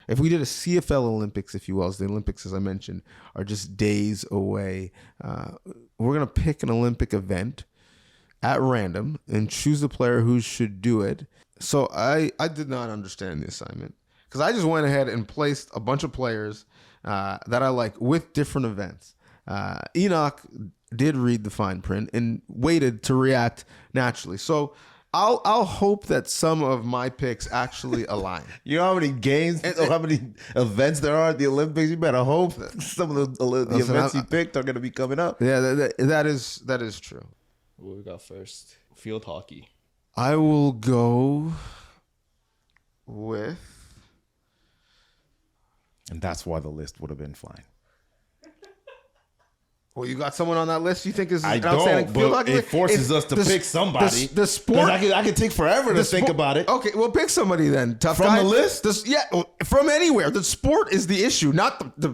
if we did a CFL Olympics, if you will, as the Olympics, as I mentioned, are just days away, we're going to pick an Olympic event at random and choose the player who should do it. So I did not understand the assignment because I just went ahead and placed a bunch of players that I like with different events. Henoc did read the fine print and waited to react naturally. So I'll hope that some of my picks actually align. You know how many games, how many events there are at the Olympics? You better hope that some of the events you picked are going to be coming up. Yeah, that is true. What we got first? Field hockey. I will go with... And that's why the list would have been fine. Well, you got someone on that list you think is I outstanding? don't, but it forces us to pick somebody. The sport... I can take forever to think about it. Okay, well, pick somebody then. Tough From guy. the list? From anywhere. The sport is the issue, not the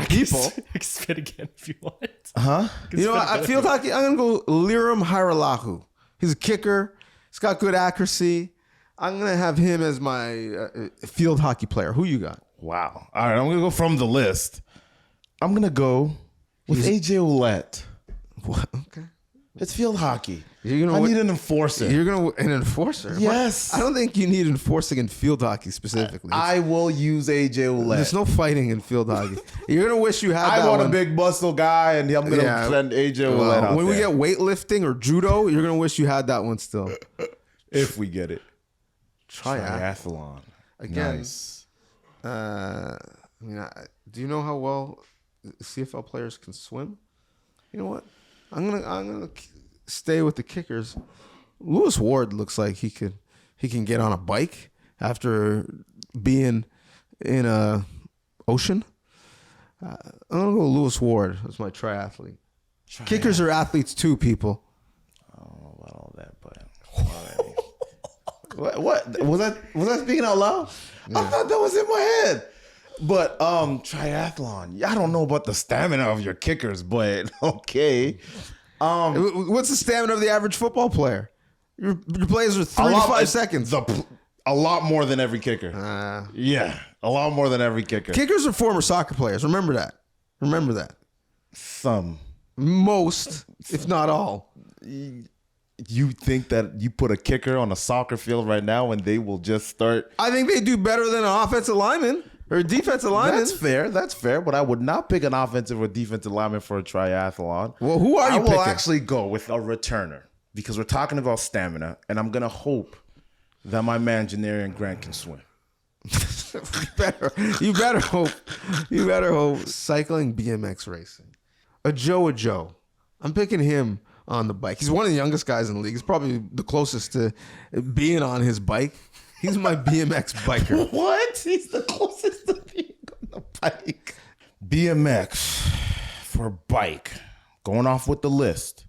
people. I can spit again if you want. Huh? You know, I field hockey, I'm going to go Liram Hiralahu. He's a kicker. He's got good accuracy. I'm going to have him as my field hockey player. Who you got? Wow. All right, I'm going to go from the list. I'm going to go with AJ Ouellette. What? Okay. It's field hockey. I need need an enforcer. You're going to an enforcer? Yes. I don't think you need enforcing in field hockey specifically. I will use AJ Ouellette. There's no fighting in field hockey. You're going to wish you had that I want one. a big muscle guy, and I'm going to send AJ Ouellette out when we there. get weightlifting or judo, you're going to wish you had that one still. If we get it. Triathlon. Again. Nice. Do you know how well CFL players can swim? You know what? I'm gonna stay with the kickers. Lewis Ward looks like he can get on a bike after being in a ocean. I'm gonna go Lewis Ward as my triathlete. Kickers are athletes too, people. I don't know about all that, but what was that speaking out loud? Yeah. I thought that was in my head. But triathlon. I don't know about the stamina of your kickers, but okay. What's the stamina of the average football player? Your plays are 3 to 5 seconds. A lot more than every kicker. Yeah, a lot more than every kicker. Kickers are former soccer players. Remember that. Some. Most, if not all. You think that you put a kicker on a soccer field right now and they will just start? I think they do better than an offensive lineman or a defensive lineman. That's fair, but I would not pick an offensive or defensive lineman for a triathlon. Well, who are you picking? I will actually go with a returner because we're talking about stamina, and I'm going to hope that my man, Janarian Grant, can swim. You better hope. You better hope. Cycling, BMX racing. A Joe. I'm picking him on the bike. He's one of the youngest guys in the league. He's probably the closest to being on his bike. He's my BMX biker. What? He's the closest to being on the bike. BMX for bike. Going off with the list.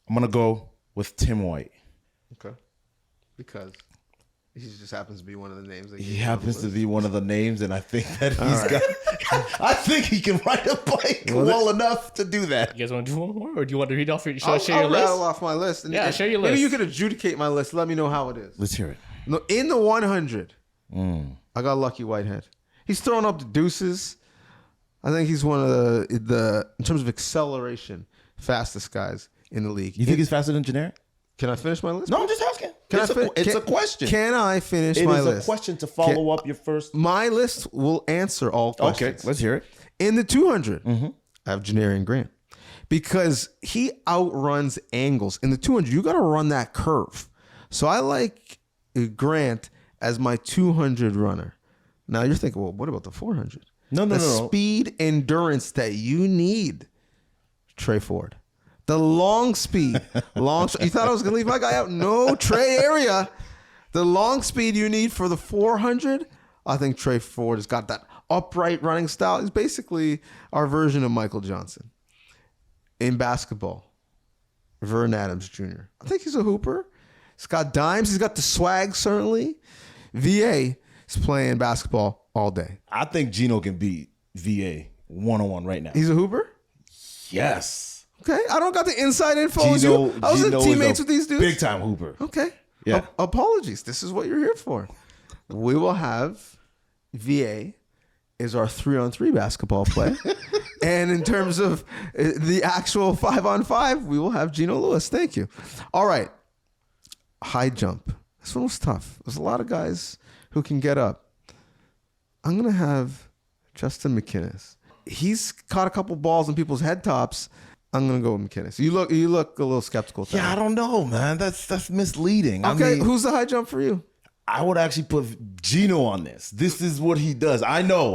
I'm going to go with Tim White. Okay. Because he just happens to be one of the names. He happens to be one of the names, and I think that I think he can ride a bike well enough to do that. You guys want to do one more, or do you want to read off your? I'll share your list? rattle off my list. Share your list. Maybe you could adjudicate my list. Let me know how it is. Let's hear it. No, in the 100, I got Lucky Whitehead. He's throwing up the deuces. I think he's one of the in terms of acceleration, fastest guys in the league. You think he's faster than Generic? Can I finish my list? No, I'm just asking. It's a question. Can I finish my list? It is a question to follow up your first. My list will answer all questions. Okay, let's hear it. In the 200, I have Janarian Grant because he outruns angles. In the 200, you got to run that curve. So I like Grant as my 200 runner. Now you're thinking, well, what about the 400? No. Speed endurance that you need, Trey Ford. The long speed. You thought I was going to leave my guy out? No, Trey area. The long speed you need for the 400, I think Trey Ford has got that upright running style. He's basically our version of Michael Johnson. In basketball, Vern Adams Jr. I think he's a hooper. He's got dimes. He's got the swag, certainly. VA is playing basketball all day. I think Gino can beat VA one-on-one right now. He's a hooper? Yes. Okay, I don't got the inside info as you. I was in teammates with these dudes. Big time hooper. Okay. Yeah. Apologies. This is what you're here for. We will have VA is our 3-on-3 basketball play. And in terms of the actual 5-on-5, we will have Gino Lewis. Thank you. All right. High jump. This one was tough. There's a lot of guys who can get up. I'm going to have Justin McInnes. He's caught a couple balls in people's head tops. I'm going to go with McInnes. You look a little skeptical. Yeah, I don't know, man. That's misleading. Okay, I mean, who's the high jump for you? I would actually put Gino on this. This is what he does. I know.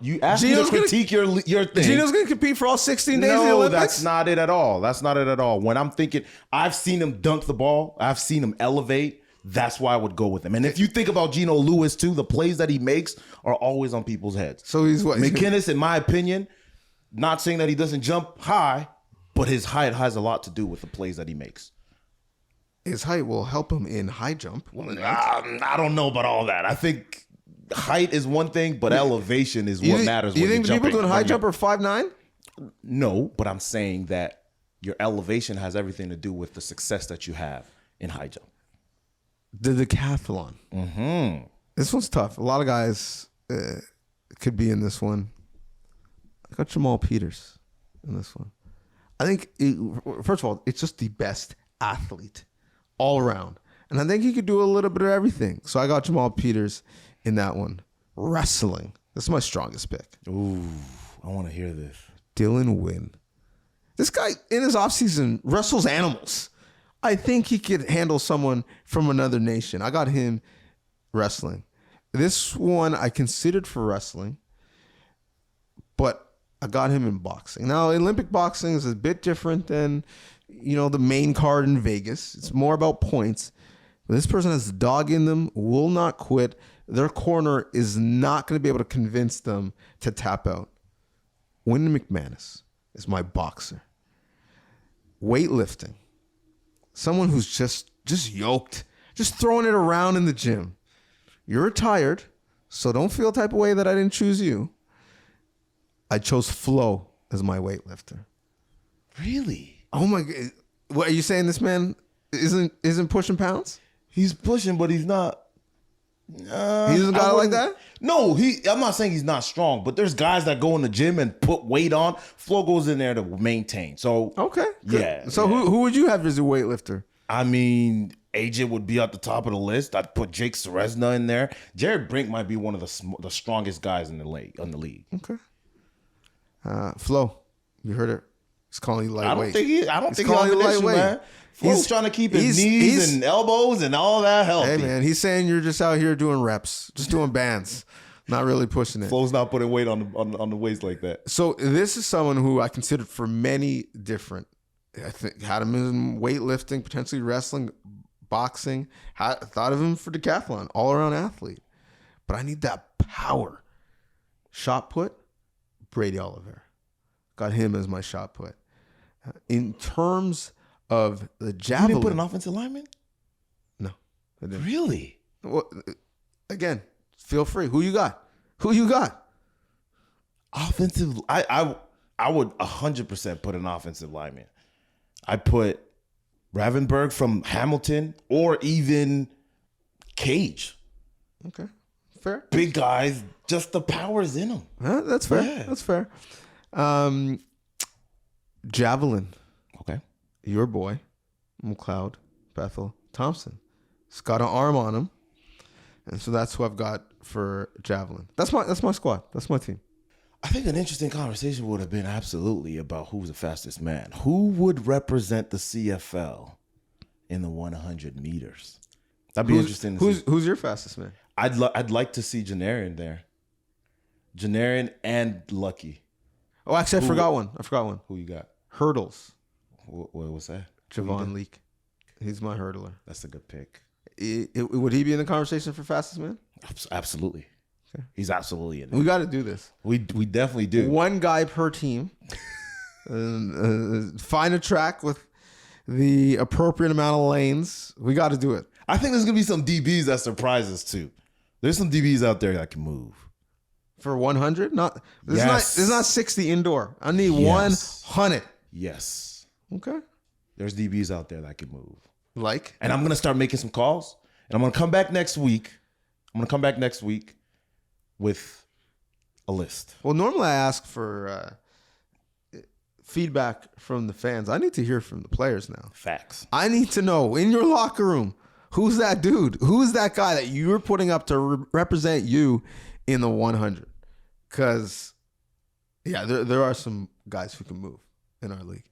You asked me to critique your thing. Gino's going to compete for all 16 days of the No, Olympics? that's not it at all. That's not it at all. When I'm thinking, I've seen him dunk the ball. I've seen him elevate. That's why I would go with him. And if you think about Gino Lewis too, the plays that he makes are always on people's heads. So he's what? McInnes, in my opinion, not saying that he doesn't jump high, but his height has a lot to do with the plays that he makes. His height will help him in high jump. I don't know about all that. I think height is one thing, but elevation is what matters. You think the people doing high jump jump are 5'9"? No, but I'm saying that your elevation has everything to do with the success that you have in high jump. The decathlon. Mm-hmm. This one's tough. A lot of guys could be in this one. I got Jamal Peters in this one. I think, first of all, it's just the best athlete all around. And I think he could do a little bit of everything. So I got Jamal Peters in that one. Wrestling. This is my strongest pick. Ooh, I want to hear this. Dylan Wynn. This guy, in his offseason, wrestles animals. I think he could handle someone from another nation. I got him wrestling. This one I considered for wrestling, but I got him in boxing. Now, Olympic boxing is a bit different than, the main card in Vegas. It's more about points. But this person has dog in them, will not quit. Their corner is not going to be able to convince them to tap out. Wyndham McManus is my boxer. Weightlifting. Someone who's just yoked, just throwing it around in the gym. You're retired, so don't feel the type of way that I didn't choose you. I chose Flo as my weightlifter. Really? Oh my God. What are you saying? This man isn't pushing pounds? He's pushing, but he's not. He doesn't got it like that? No, I'm not saying he's not strong, but there's guys that go in the gym and put weight on. Flo goes in there to maintain. So okay, good. Yeah. So yeah. who would you have as a weightlifter? I mean, AJ would be at the top of the list. I'd put Jake Seresna in there. Jared Brink might be one of the strongest guys in the league. Okay. Flo, you heard it. He's calling you lightweight. I don't think he'll have an issue, man. Flo's trying to keep his knees and elbows and all that healthy. Hey, man, he's saying you're just out here doing reps, just doing bands, not really pushing it. Flo's not putting weight on the waist like that. So this is someone who I considered for many different. I think had him in weightlifting, potentially wrestling, boxing. Thought of him for decathlon, all around athlete. But I need that power. Shot put, Brady Oliver. Got him as my shot put. In terms of the javelin. You didn't put an offensive lineman? No, I didn't. Really? Well, again, feel free. Who you got? Offensive. I would 100% put an offensive lineman. I put Ravenberg from Hamilton or even Cage. Okay, fair. Big guys, just the power's in them. That's fair. Yeah. That's fair. Javelin. Okay. Your boy, McLeod, Bethel, Thompson. He's got an arm on him. And so that's who I've got for javelin. That's my squad. That's my team. I think an interesting conversation would have been absolutely about who's the fastest man. Who would represent the CFL in the 100 meters? That'd be interesting to see. Who's your fastest man? I'd like to see Janarian there. Janarian and Lucky. Oh, actually, I forgot one. Who you got? Hurdles. What's that? Javon Leake. He's my hurdler. That's a good pick. Would he be in the conversation for fastest man? Absolutely. Okay. He's absolutely in there. We got to do this. We definitely do. One guy per team. Find a track with the appropriate amount of lanes. We got to do it. I think there's going to be some DBs that surprise us too. There's some DBs out there that can move. For 100? This is not 60 indoor. I need 100. Yes. Okay. There's DBs out there that can move. Like? And I'm going to start making some calls. And I'm going to come back next week I'm gonna come back next week with a list. Well, normally I ask for feedback from the fans. I need to hear from the players now. Facts. I need to know in your locker room, who's that dude? Who's that guy that you're putting up to represent you in the 100? Because, yeah, there are some guys who can move in our league.